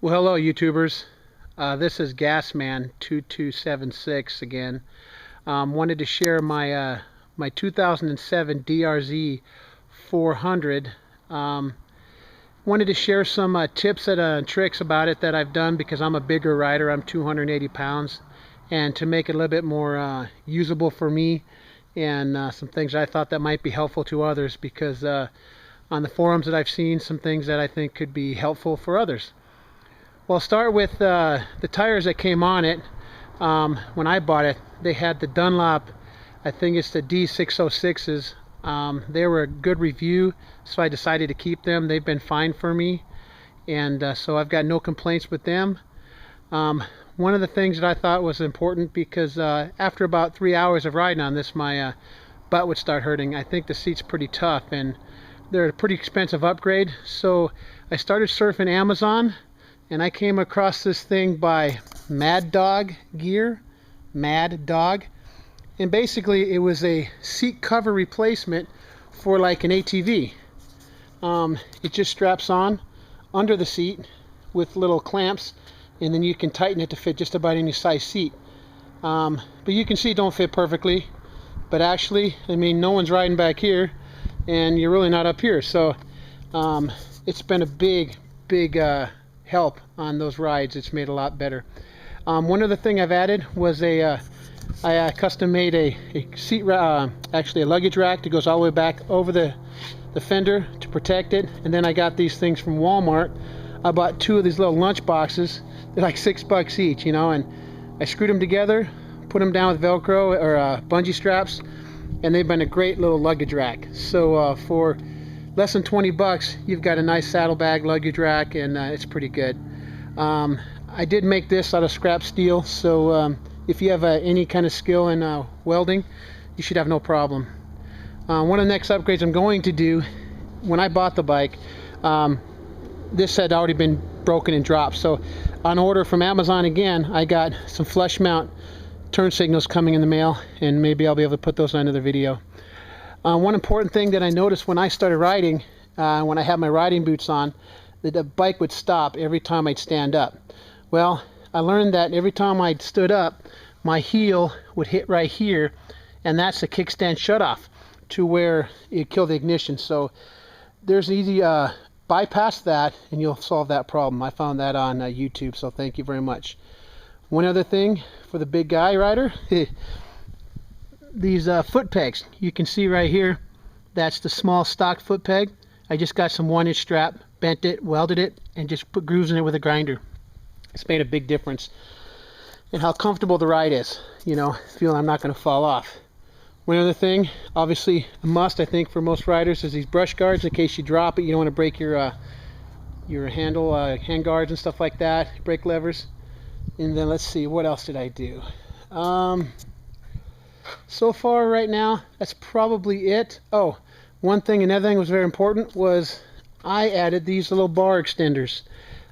Well, hello YouTubers. This is Gasman2276 again. Wanted to share my my 2007 DRZ400. Wanted to share some tips and tricks about it that I've done because I'm a bigger rider. I'm 280 pounds, and to make it a little bit more usable for me, and some things I thought that might be helpful to others, because on the forums that I've seen some things that I think could be helpful for others. Well, I'll start with the tires that came on it. When I bought it, they had the Dunlop, I think it's the D606s. They were a good review, so I decided to keep them. They've been fine for me, and so I've got no complaints with them. One of the things that I thought was important, because after about 3 hours of riding on this, my butt would start hurting. I think the seat's pretty tough, and they're a pretty expensive upgrade. So I started surfing Amazon, and I came across this thing by Mad Dog Gear. Mad Dog. And basically it was a seat cover replacement for like an ATV. It just straps on under the seat with little clamps, and then you can tighten it to fit just about any size seat. But you can see it don't fit perfectly. But actually, I mean, no one's riding back here, and you're really not up here. So it's been a big help on those rides. It's made a lot better. One other thing I've added was I custom made a seat, actually a luggage rack that goes all the way back over the fender to protect it. And then I got these things from Walmart. I bought 2 of these little lunch boxes. They're like $6 each, you know, and I screwed them together, put them down with Velcro or bungee straps, and they've been a great little luggage rack. So for less than 20 bucks, you've got a nice saddlebag luggage rack, and it's pretty good. I did make this out of scrap steel, so if you have any kind of skill in welding, you should have no problem. One of the next upgrades I'm going to do, when I bought the bike, this had already been broken and dropped, so on order from Amazon again, I got some flush mount turn signals coming in the mail, and maybe I'll be able to put those on another video. One important thing that I noticed when I started riding, when I had my riding boots on, that the bike would stop every time I'd stand up. Well, I learned that every time I stood up, my heel would hit right here, and that's the kickstand shutoff to where it killed the ignition. So there's an easy bypass that, and you'll solve that problem. I found that on YouTube, so thank you very much. One other thing for the big guy rider, these foot pegs. You can see right here, that's the small stock foot peg. I just got some 1-inch strap, bent it, welded it, and just put grooves in it with a grinder. It's made a big difference in how comfortable the ride is, you know, feeling I'm not going to fall off. One other thing, obviously a must I think for most riders, is these brush guards in case you drop it. You don't want to break your handle, hand guards and stuff like that, brake levers. And then let's see, what else did I do? So far right now, that's probably it. Oh, one thing, another thing was very important, was I added these little bar extenders.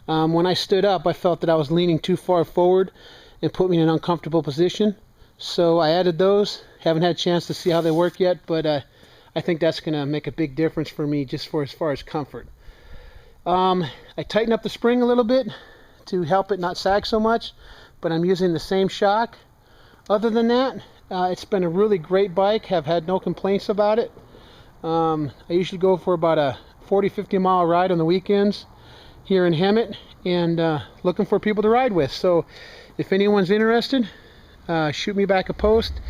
When I stood up, I felt that I was leaning too far forward and put me in an uncomfortable position. So I added those. Haven't had a chance to see how they work yet, but I think that's going to make a big difference for me, just for as far as comfort. I tightened up the spring a little bit to help it not sag so much, but I'm using the same shock. Other than that, it's been a really great bike. Have had no complaints about it. I usually go for about a 40-50 mile ride on the weekends here in Hemet, and looking for people to ride with. So if anyone's interested, shoot me back a post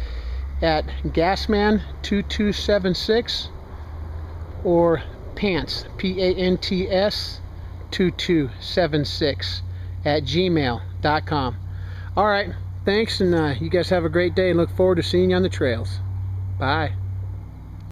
at Gasman2276 or Pants, P-A-N-T-S 2276 at gmail.com. All right, thanks, and you guys have a great day, and look forward to seeing you on the trails. Bye.